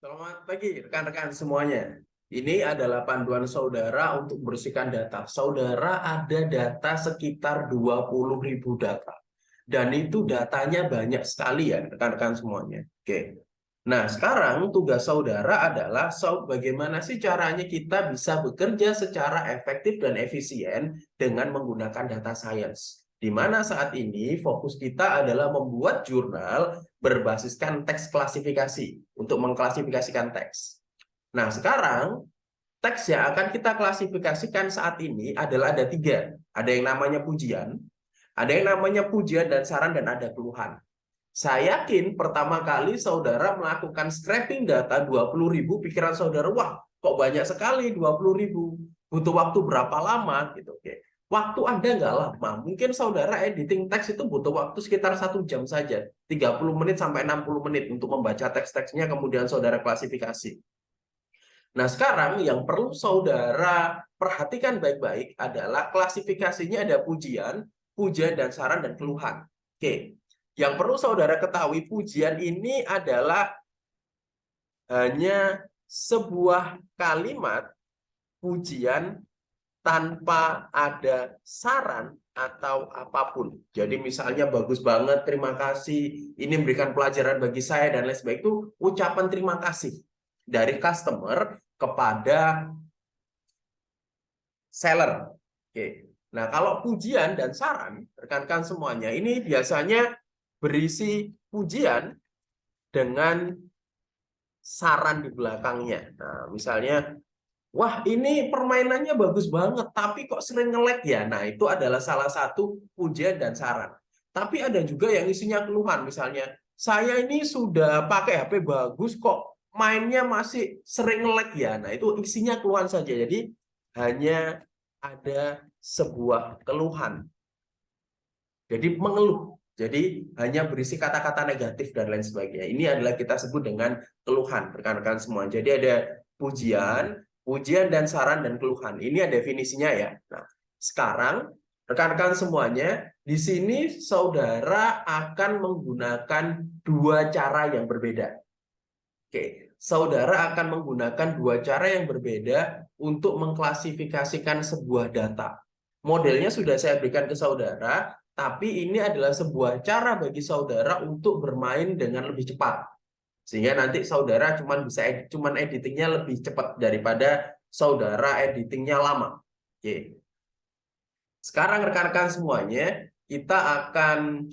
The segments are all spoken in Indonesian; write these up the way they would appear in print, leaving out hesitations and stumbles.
Selamat pagi rekan-rekan semuanya. Ini adalah panduan saudara untuk membersihkan data. Saudara ada data sekitar 20.000 data. Dan itu datanya banyak sekali ya rekan-rekan semuanya. Oke. Nah, sekarang tugas saudara adalah bagaimana sih caranya kita bisa bekerja secara efektif dan efisien dengan menggunakan data science. Di mana saat ini fokus kita adalah membuat jurnal berbasiskan teks klasifikasi untuk mengklasifikasikan teks. Nah, sekarang teks yang akan kita klasifikasikan saat ini adalah ada tiga. Ada yang namanya pujian, ada yang namanya pujian dan saran, dan ada keluhan. Saya yakin pertama kali saudara melakukan scraping data 20.000, pikiran saudara, wah kok banyak sekali 20.000. Butuh waktu berapa lama gitu. Oke. Waktu Anda nggak lama. Mungkin saudara editing teks itu butuh waktu sekitar 1 jam saja. 30 menit sampai 60 menit untuk membaca teks-teksnya, kemudian saudara klasifikasi. Nah, sekarang yang perlu saudara perhatikan baik-baik adalah klasifikasinya ada pujian, pujian dan saran dan keluhan. Oke. Yang perlu saudara ketahui, pujian ini adalah hanya sebuah kalimat pujian tanpa ada saran atau apapun. Jadi misalnya bagus banget, terima kasih, ini memberikan pelajaran bagi saya dan lain sebagainya, itu ucapan terima kasih dari customer kepada seller. Oke. Nah, kalau pujian dan saran, rekan-rekan semuanya, ini biasanya berisi pujian dengan saran di belakangnya. Nah, misalnya, wah ini permainannya bagus banget, tapi kok sering nge-lag ya? Nah, itu adalah salah satu pujian dan saran. Tapi ada juga yang isinya keluhan, misalnya, saya ini sudah pakai HP bagus kok, mainnya masih sering nge-lag ya? Nah, itu isinya keluhan saja. Jadi, hanya ada sebuah keluhan. Jadi mengeluh. Jadi hanya berisi kata-kata negatif dan lain sebagainya. Ini adalah kita sebut dengan keluhan, rekan-rekan semua. Jadi ada pujian, pujian dan saran dan keluhan. Ini ada definisinya ya. Nah, sekarang rekan-rekan semuanya, di sini saudara akan menggunakan dua cara yang berbeda. Oke, saudara akan menggunakan dua cara yang berbeda untuk mengklasifikasikan sebuah data. Modelnya sudah saya berikan ke saudara, tapi ini adalah sebuah cara bagi saudara untuk bermain dengan lebih cepat. Sehingga nanti saudara cuman editingnya lebih cepat daripada saudara editingnya lama. Oke. Sekarang rekan-rekan semuanya, kita akan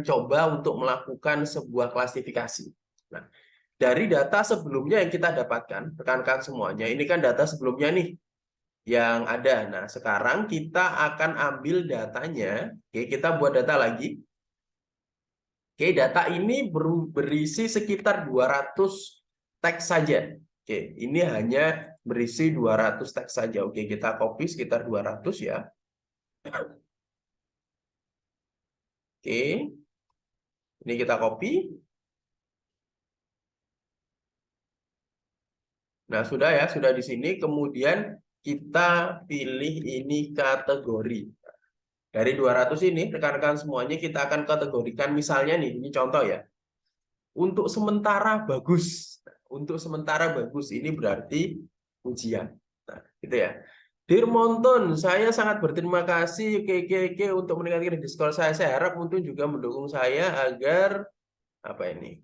coba untuk melakukan sebuah klasifikasi. Nah, dari data sebelumnya yang kita dapatkan, rekan-rekan semuanya, ini kan data sebelumnya nih yang ada. Nah, sekarang kita akan ambil datanya. Oke, kita buat data lagi. Oke, data ini berisi sekitar 200 teks saja. Oke, ini hanya berisi 200 teks saja. Oke, kita copy sekitar 200 ya. Oke, ini kita copy. Nah, sudah ya, sudah di sini. Kemudian kita pilih ini kategori. Dari 200 ini, rekan-rekan semuanya kita akan kategorikan. Misalnya nih, ini contoh ya. Untuk sementara bagus. Untuk sementara bagus, ini berarti ujian. Nah, gitu ya. Dear Monton, saya sangat berterima kasih KKK untuk meningkatkan Discord saya. Saya harap Monton juga mendukung saya agar apa ini?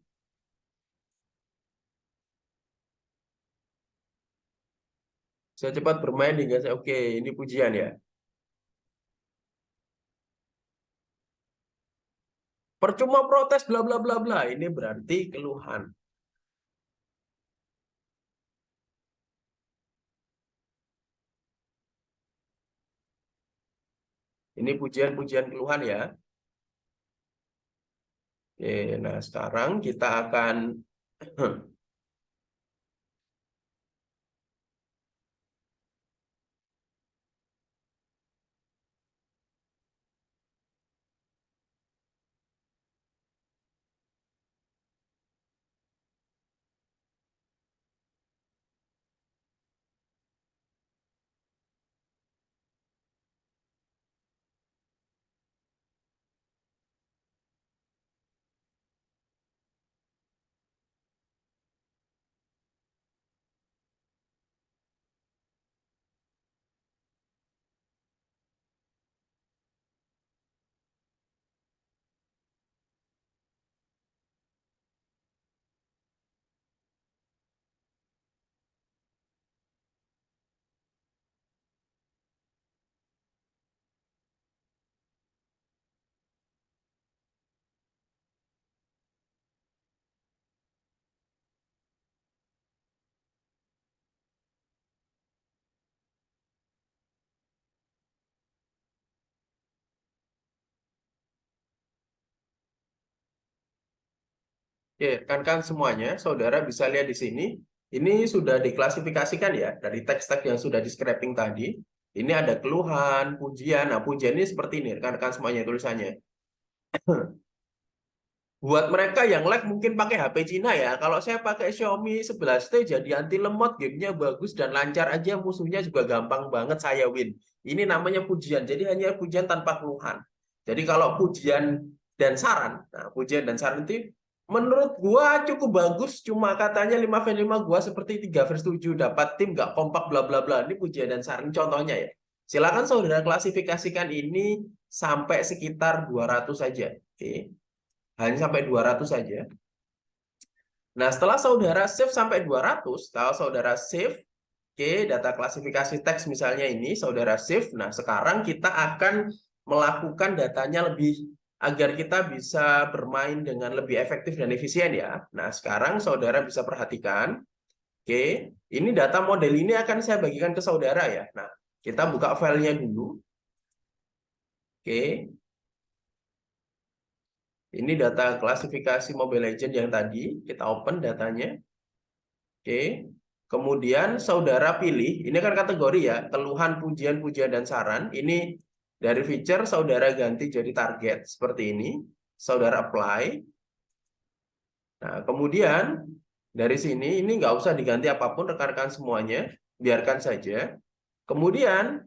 Saya cepat bermain hingga saya oke, ini pujian ya. Percuma protes bla bla bla bla. Ini berarti keluhan. Ini pujian-pujian keluhan ya. Oke, nah sekarang kita akan Oke, kan semuanya, saudara bisa lihat di sini. Ini sudah diklasifikasikan ya dari teks-teks yang sudah di scraping tadi. Ini ada keluhan, pujian. Nah, pujian ini seperti ini, kan semuanya tulisannya. Buat mereka yang lag mungkin pakai HP Cina ya. Kalau saya pakai Xiaomi 11T jadi anti lemot, gamenya bagus dan lancar aja, musuhnya juga gampang banget saya win. Ini namanya pujian. Jadi hanya pujian tanpa keluhan. Jadi kalau pujian dan saran, nah pujian dan saran itu menurut gua cukup bagus, cuma katanya 5v5 gua seperti 3 versus 7 dapat tim nggak kompak bla bla bla. Ini pujian dan saran contohnya ya. Silakan saudara klasifikasikan ini sampai sekitar 200 saja. Oke. Hanya sampai 200 saja. Nah, setelah saudara save sampai 200, kalau saudara save, oke, data klasifikasi teks misalnya ini, saudara save. Nah, sekarang kita akan melakukan datanya lebih, agar kita bisa bermain dengan lebih efektif dan efisien ya. Nah, sekarang saudara bisa perhatikan, oke, ini data model ini akan saya bagikan ke saudara ya. Nah, kita buka filenya dulu. Oke, ini data klasifikasi Mobile Legends yang tadi, kita open datanya. Oke. Kemudian saudara pilih, ini kan kategori ya, keluhan, pujian, pujian, dan saran. Ini dari feature saudara ganti jadi target, seperti ini. Saudara apply. Nah, kemudian dari sini, ini nggak usah diganti apapun, rekan-rekan semuanya. Biarkan saja. Kemudian,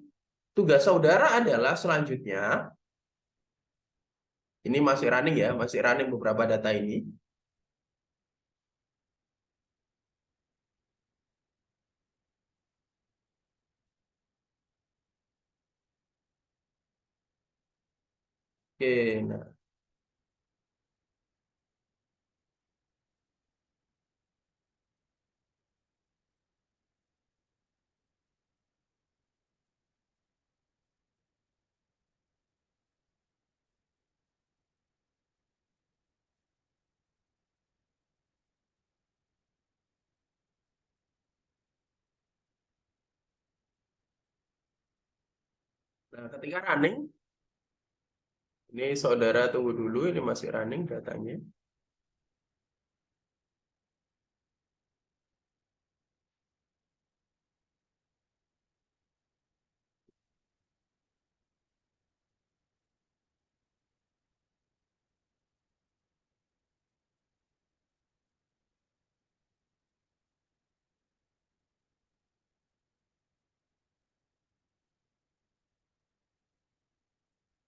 tugas saudara adalah selanjutnya, ini masih running ya, masih running beberapa data ini. Oke, nah. Nah, ketika running, ini saudara tunggu dulu, ini masih running datanya.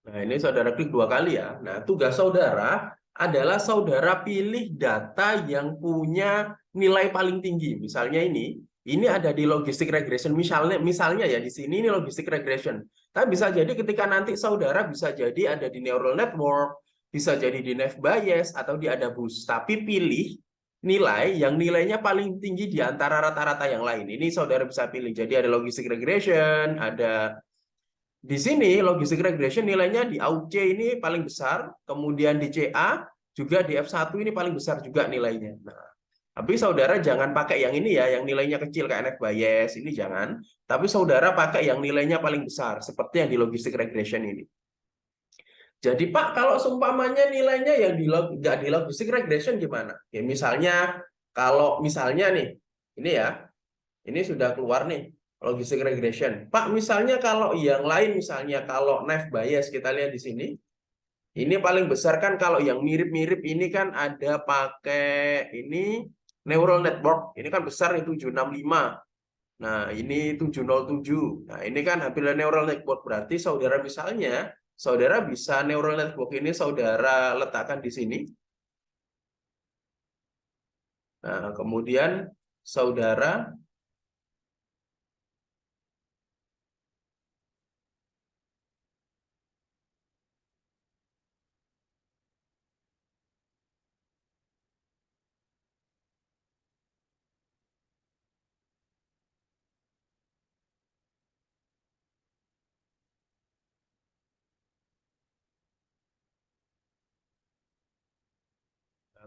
Nah, ini saudara klik 2 kali ya. Nah, tugas saudara adalah saudara pilih data yang punya nilai paling tinggi. Misalnya ini ada di logistic regression. Misalnya ya di sini ini logistic regression. Tapi bisa jadi ketika nanti saudara bisa jadi ada di neural network, bisa jadi di naive Bayes atau di ada boost. Tapi pilih nilai yang nilainya paling tinggi di antara rata-rata yang lain. Ini saudara bisa pilih. Jadi ada logistic regression, ada di sini logistic regression nilainya di AUC ini paling besar, kemudian di CA juga di F1 ini paling besar juga nilainya. Nah, tapi saudara jangan pakai yang ini ya, yang nilainya kecil kayak NF Bayes, ini jangan. Tapi saudara pakai yang nilainya paling besar, seperti yang di logistic regression ini. Jadi Pak, kalau seumpamanya nilainya yang nggak di logistic regression gimana? Ya misalnya, kalau misalnya nih, ini ya, ini sudah keluar nih logistic regression. Pak, misalnya kalau yang lain, misalnya kalau naive Bayes kita lihat di sini, ini paling besar kan kalau yang mirip-mirip ini kan ada pakai ini neural network. Ini kan besar nih 765. Nah, ini 707. Nah, ini kan hampir neural network. Berarti saudara misalnya, saudara bisa neural network ini saudara letakkan di sini. Nah, kemudian saudara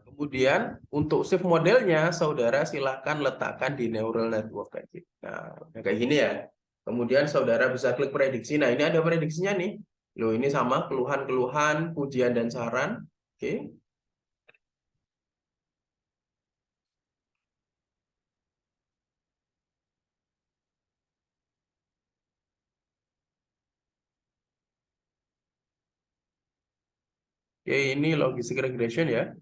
kemudian untuk shift modelnya, saudara silakan letakkan di neural network kayak gitu. Nah, kayak gini ya. Kemudian saudara bisa klik prediksi. Nah, ini ada prediksinya nih. Loh, ini sama keluhan-keluhan, pujian dan saran. Oke. Oke, ini logistic regression ya.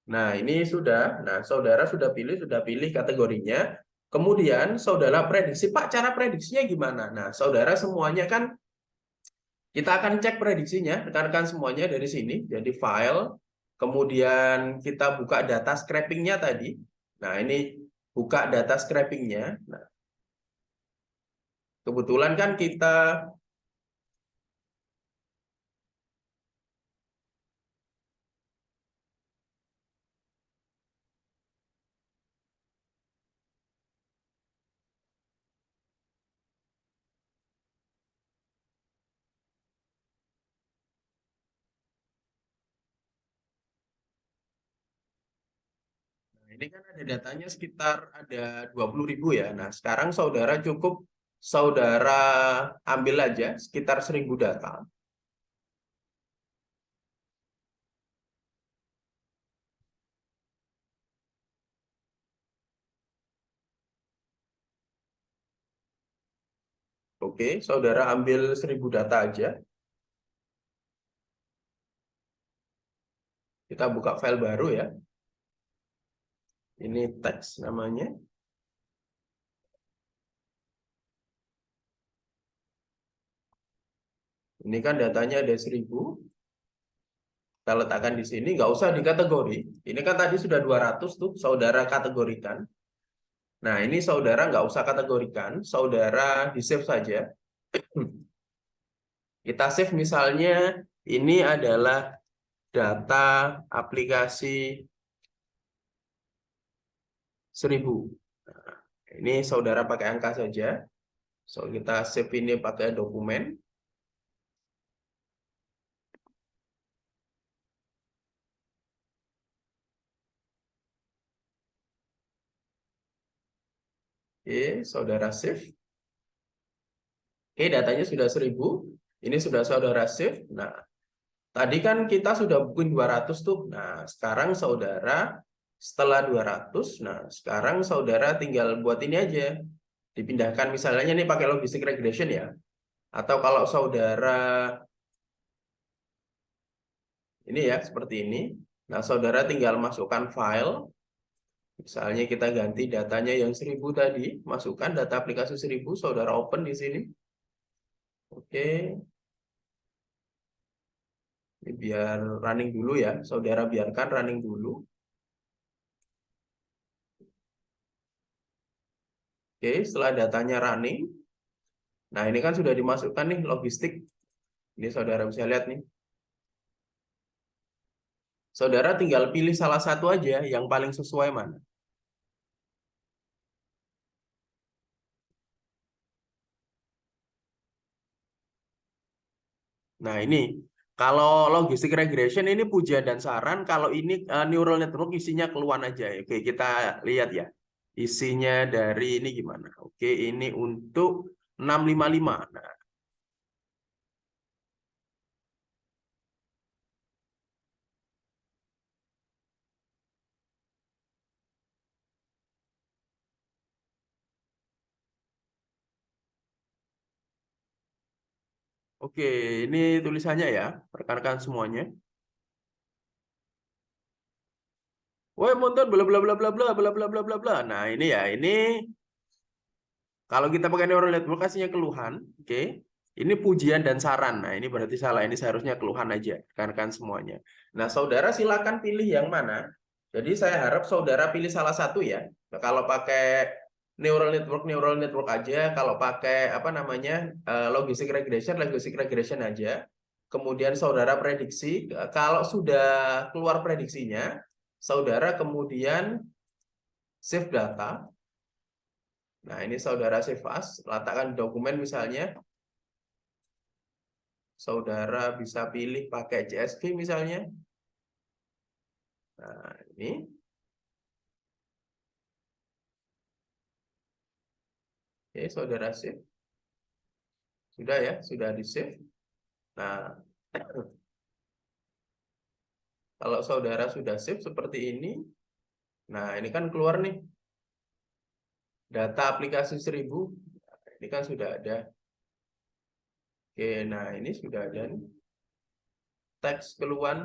Nah, ini sudah. Nah, saudara sudah pilih kategorinya. Kemudian saudara prediksi, Pak, cara prediksinya gimana? Nah, saudara semuanya kan kita akan cek prediksinya, rekan-rekan semuanya dari sini. Jadi file, kemudian kita buka data scrapingnya tadi. Nah, ini buka data scrapingnya. Nah, kebetulan kan kita ini kan ada datanya sekitar ada 20.000 ya. Nah, sekarang saudara cukup saudara ambil aja sekitar 1.000 data. Oke, saudara ambil 1.000 data aja. Kita buka file baru ya. Ini teks namanya. Ini kan datanya ada 1.000. Kita letakkan di sini, nggak usah di kategori. Ini kan tadi sudah 200 tuh, saudara kategorikan. Nah, ini saudara nggak usah kategorikan, saudara di-save saja. Kita save misalnya, ini adalah data aplikasi 1.000. Nah, ini saudara pakai angka saja. So, kita save ini pakai dokumen. Oke, saudara save. Oke, datanya sudah 1.000. Ini sudah saudara save. Nah, tadi kan kita sudah bikin 200 tuh. Nah, sekarang saudara setelah 200, nah sekarang saudara tinggal buat ini aja. Dipindahkan misalnya ini pakai logistic regression ya. Atau kalau saudara ini ya, seperti ini. Nah, saudara tinggal masukkan file. Misalnya kita ganti datanya yang 1.000 tadi, masukkan data aplikasi 1.000, saudara open di sini. Oke, ini biar running dulu ya, saudara biarkan running dulu. Oke, setelah datanya running, nah ini kan sudah dimasukkan nih logistik. Ini saudara bisa lihat nih. Saudara tinggal pilih salah satu aja yang paling sesuai mana. Nah ini, kalau logistic regression ini pujian dan saran, kalau ini neural network isinya keluar aja. Oke, kita lihat ya. Isinya dari ini gimana. Oke, ini untuk 655. Nah, oke, ini tulisannya ya, rekan-rekan semuanya. Woi, Monton, bla bla bla bla bla bla bla bla bla bla. Nah, ini ya, ini kalau kita pakai neural network kasihnya keluhan, oke. Ini pujian dan saran. Nah, ini berarti salah. Ini seharusnya keluhan aja, rekan-rekan semuanya. Nah, saudara silakan pilih yang mana. Jadi saya harap saudara pilih salah satu ya. Nah, kalau pakai neural network aja. Kalau pakai apa namanya logistic regression aja. Kemudian saudara prediksi. Kalau sudah keluar prediksinya, saudara kemudian save data. Nah, ini saudara save as, letakkan dokumen misalnya. Saudara bisa pilih pakai CSV misalnya. Nah, ini. Oke, saudara save. Sudah ya, sudah di-save. Nah, kalau saudara sudah save seperti ini, nah ini kan keluar nih. Data aplikasi 1.000, ini kan sudah ada. Oke, nah ini sudah ada nih. Teks keluhan.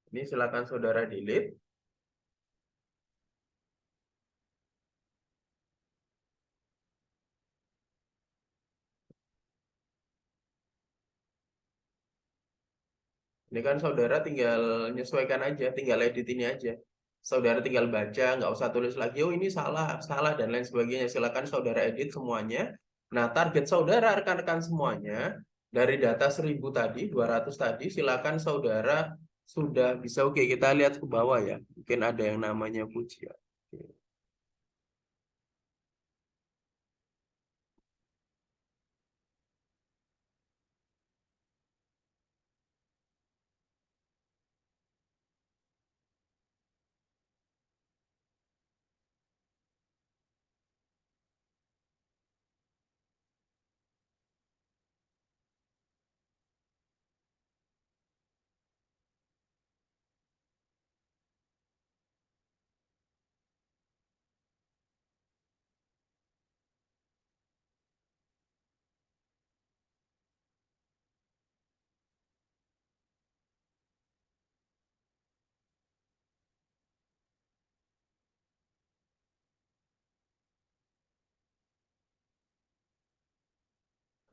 Ini silakan saudara delete. Ini kan saudara tinggal menyesuaikan aja, tinggal edit ini aja. Saudara tinggal baca, nggak usah tulis lagi, oh ini salah, salah, dan lain sebagainya. Silakan saudara edit semuanya. Nah, target saudara, rekan-rekan semuanya, dari data 1000 tadi, 200 tadi, silakan saudara sudah bisa, oke kita lihat ke bawah ya. Mungkin ada yang namanya pujian. Oke.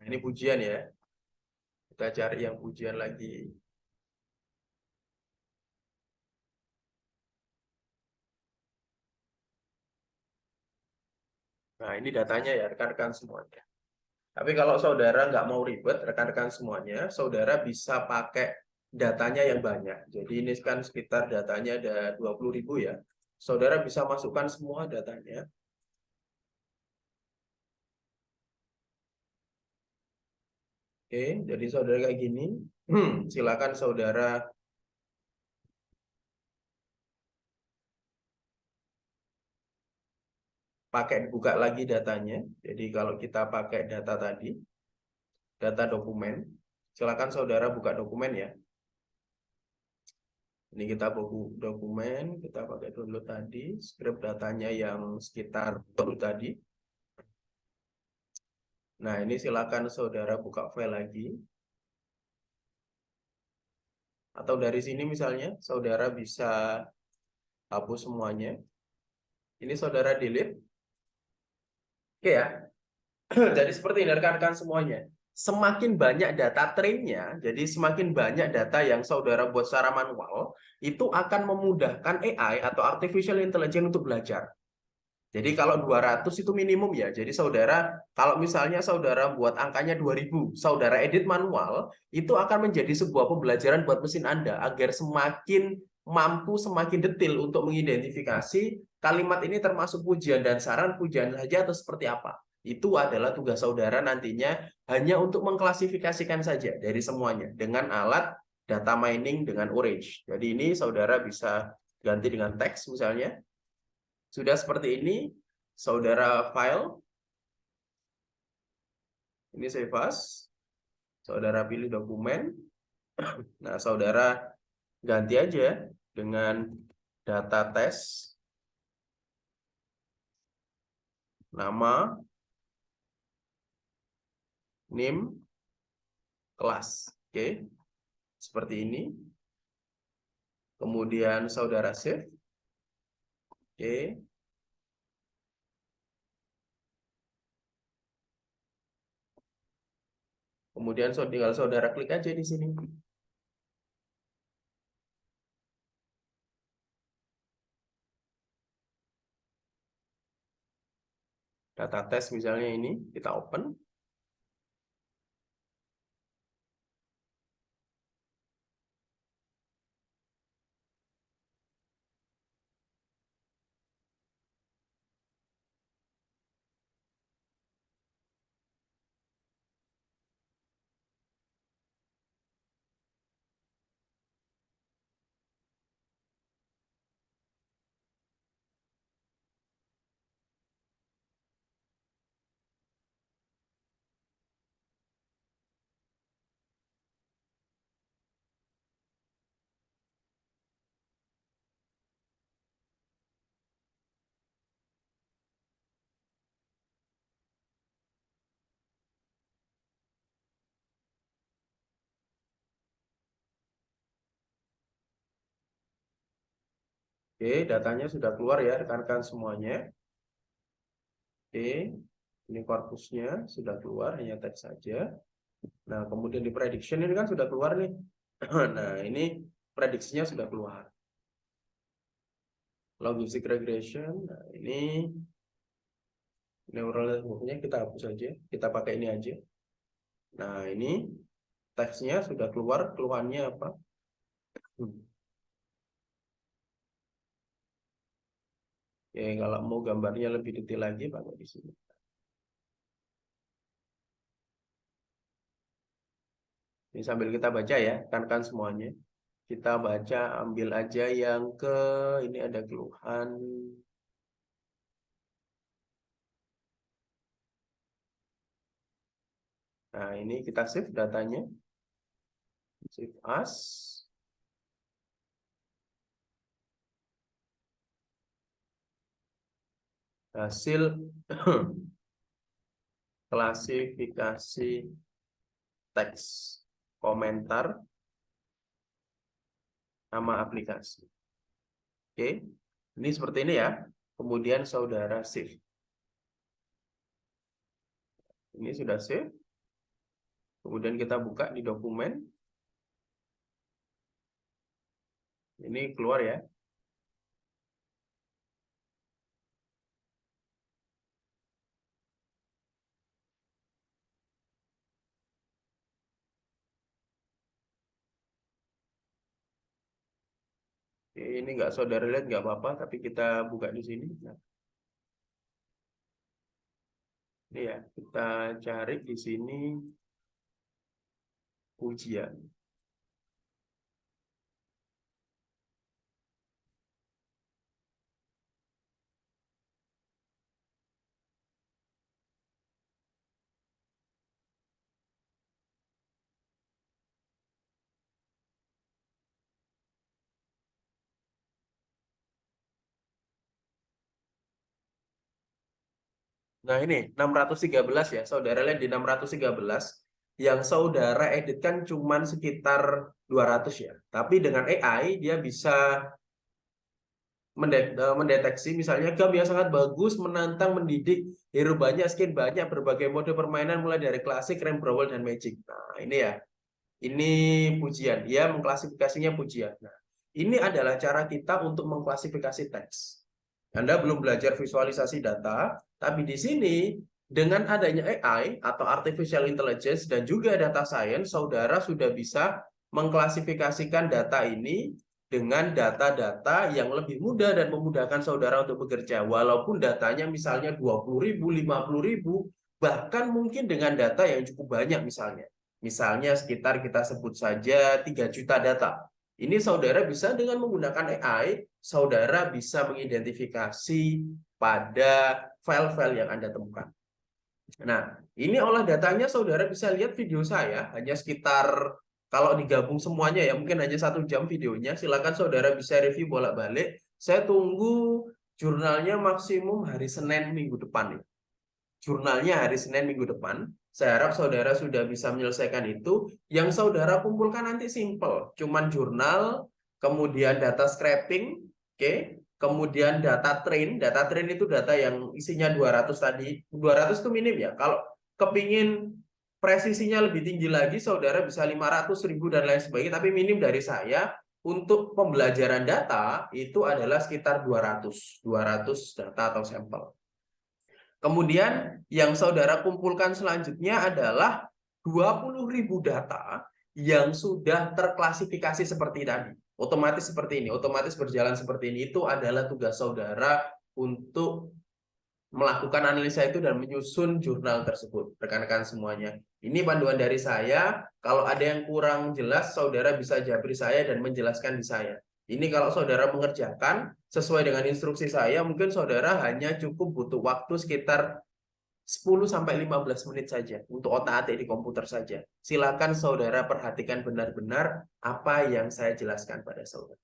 Nah, ini pujian ya. Kita cari yang pujian lagi. Nah, ini datanya ya, rekan-rekan semuanya. Tapi kalau saudara nggak mau ribet, rekan-rekan semuanya, saudara bisa pakai datanya yang banyak. Jadi ini kan sekitar datanya ada 20.000 ya. Saudara bisa masukkan semua datanya. Oke, jadi saudara kayak gini. Silakan saudara pakai buka lagi datanya. Jadi kalau kita pakai data tadi, data dokumen, silakan saudara buka dokumen ya. Ini kita buku dokumen, kita pakai download tadi, script datanya yang sekitar tadi. Nah, ini silakan saudara buka file lagi. Atau dari sini misalnya, saudara bisa hapus semuanya. Ini saudara delete. Oke ya. Jadi seperti ini rekan-rekan semuanya. Semakin banyak data trainnya, jadi semakin banyak data yang saudara buat secara manual, itu akan memudahkan AI atau Artificial Intelligence untuk belajar. Jadi kalau 200 itu minimum ya. Jadi saudara, kalau misalnya saudara buat angkanya 2000, saudara edit manual, itu akan menjadi sebuah pembelajaran buat mesin Anda agar semakin mampu, semakin detail untuk mengidentifikasi kalimat ini termasuk pujian dan saran, pujian saja atau seperti apa. Itu adalah tugas saudara nantinya hanya untuk mengklasifikasikan saja dari semuanya dengan alat data mining dengan Orange. Jadi ini saudara bisa ganti dengan teks misalnya. Sudah seperti ini, saudara file, ini save as, saudara pilih dokumen, nah saudara ganti aja dengan data tes, nama, name, kelas. Oke, seperti ini. Kemudian saudara save. Oke. Kemudian tinggal saudara klik aja di sini. Data tes misalnya ini, kita open. Oke, datanya sudah keluar ya rekan-rekan semuanya. Oke, ini korpusnya sudah keluar, hanya teks saja. Nah, kemudian di prediction ini kan sudah keluar nih. Nah, ini prediksinya sudah keluar. Logistic regression, nah ini neural network-nya kita hapus saja, kita pakai ini aja. Nah, ini teksnya sudah keluar, keluhannya apa? Oke, kalau mau gambarnya lebih detail lagi, pakai di sini. Ini sambil kita baca ya, kan semuanya. Kita baca, ambil aja yang ke, ini ada keluhan. Nah, ini kita save datanya. Save as. Hasil klasifikasi teks komentar nama aplikasi. Oke, ini seperti ini ya. Kemudian saudara save. Ini sudah save. Kemudian kita buka di dokumen. Ini keluar ya. Ini nggak saudara lihat nggak apa-apa, tapi kita buka di sini. Nah, ini ya, kita cari di sini ujian. Nah, ini 613 ya, saudara lihat di 613 yang saudara editkan cuman sekitar 200 ya. Tapi dengan AI dia bisa mendeteksi misalnya game yang sangat bagus, menantang, mendidik, hero banyak, skin banyak, berbagai mode permainan mulai dari klasik, rank, brawl, dan magic. Nah, ini ya. Ini pujian. Dia mengklasifikasinya pujian. Nah, ini adalah cara kita untuk mengklasifikasi teks. Anda belum belajar visualisasi data, tapi di sini dengan adanya AI atau artificial intelligence dan juga data science, saudara sudah bisa mengklasifikasikan data ini dengan data-data yang lebih mudah dan memudahkan saudara untuk bekerja. Walaupun datanya misalnya 20.000, 50.000, bahkan mungkin dengan data yang cukup banyak misalnya. Misalnya sekitar kita sebut saja 3 juta data. Ini saudara bisa dengan menggunakan AI, saudara bisa mengidentifikasi pada file-file yang Anda temukan. Nah, ini olah datanya saudara bisa lihat video saya, hanya sekitar, kalau digabung semuanya ya, mungkin hanya 1 jam videonya. Silakan saudara bisa review bolak-balik. Saya tunggu jurnalnya maksimum hari Senin minggu depan. Jurnalnya hari Senin minggu depan. Saya harap saudara sudah bisa menyelesaikan itu. Yang saudara kumpulkan nanti simple. Cuman jurnal, kemudian data scraping, oke, kemudian data train. Data train itu data yang isinya 200 tadi. 200 itu minim ya. Kalau kepingin presisinya lebih tinggi lagi, saudara bisa 500, 1000, dan lain sebagainya. Tapi minim dari saya, untuk pembelajaran data, itu adalah sekitar 200 data atau sampel. Kemudian yang saudara kumpulkan selanjutnya adalah 20.000 data yang sudah terklasifikasi seperti tadi. Otomatis seperti ini, otomatis berjalan seperti ini. Itu adalah tugas saudara untuk melakukan analisa itu dan menyusun jurnal tersebut. Rekan-rekan semuanya. Ini panduan dari saya. Kalau ada yang kurang jelas, saudara bisa japri saya dan menjelaskan di saya. Ini kalau saudara mengerjakan sesuai dengan instruksi saya, mungkin saudara hanya cukup butuh waktu sekitar 10-15 menit saja untuk otak-atik di komputer saja. Silakan saudara perhatikan benar-benar apa yang saya jelaskan pada saudara.